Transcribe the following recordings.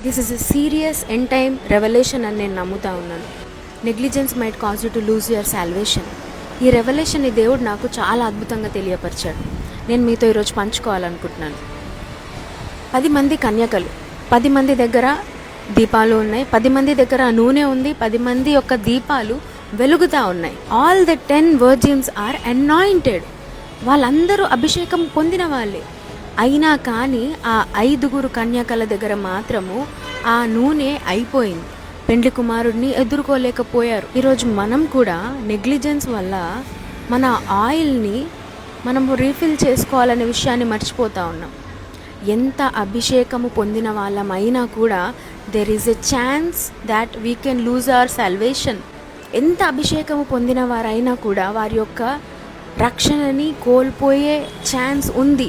This is a serious end time revolution అని నేను నమ్ముతా ఉన్నాను. Negligence might cause you to lose your salvation. ఈ రెవల్యూషన్ ఈ దేవుడు నాకు చాలా అద్భుతంగా తెలియపరిచాడు. నేను మీతో ఈరోజు పంచుకోవాలనుకుంటున్నాను. 10 మంది కన్యకలు, 10 మంది దగ్గర దీపాలు ఉన్నాయి, 10 మంది దగ్గర నూనె ఉంది, 10 మంది యొక్క దీపాలు వెలుగుతూ ఉన్నాయి. All the 10 virgins are anointed. వాళ్ళందరూ అభిషేకం పొందిన వాళ్ళే. అయినా కానీ ఆ 5 కన్యకల దగ్గర మాత్రము ఆ నూనె అయిపోయింది. పెండ్లి కుమారుడిని ఎదుర్కోలేకపోయారు. ఈరోజు మనం కూడా నెగ్లిజెన్స్ వల్ల మన ఆయిల్ని మనము రీఫిల్ చేసుకోవాలనే విషయాన్ని మర్చిపోతూ ఉన్నాం. ఎంత అభిషేకము పొందిన వాళ్ళమైనా కూడా there is a chance that we can lose our salvation. ఎంత అభిషేకము పొందిన వారైనా కూడా వారి యొక్క రక్షణని కోల్పోయే ఛాన్స్ ఉంది.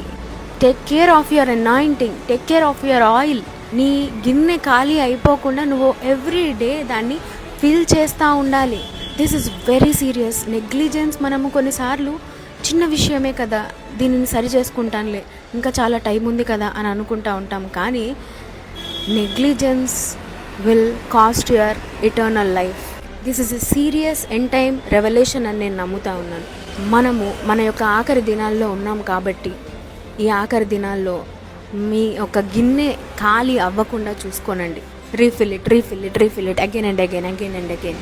Take care of your anointing, take care of your oil. నీ గిన్నె ఖాళీ అయిపోకుండా నువ్వు ఎవ్రీ డే దాన్ని ఫిల్ చేస్తూ ఉండాలి. This is very serious. Negligence మనము కొన్నిసార్లు చిన్న విషయమే కదా, దీనిని సరి చేసుకుంటానులే, ఇంకా చాలా టైం ఉంది కదా అని అనుకుంటూ ఉంటాం. కానీ negligence will cost your eternal life. This is a serious end time revolution అని నేను నమ్ముతా ఉన్నాను. మనము మన యొక్క ఆఖరి దినాల్లో ఉన్నాం కాబట్టి ఈ ఆఖరి దినాల్లో మీ ఒక గిన్నె ఖాళీ అవ్వకుండా చూసుకోనండి. Refill it again and again.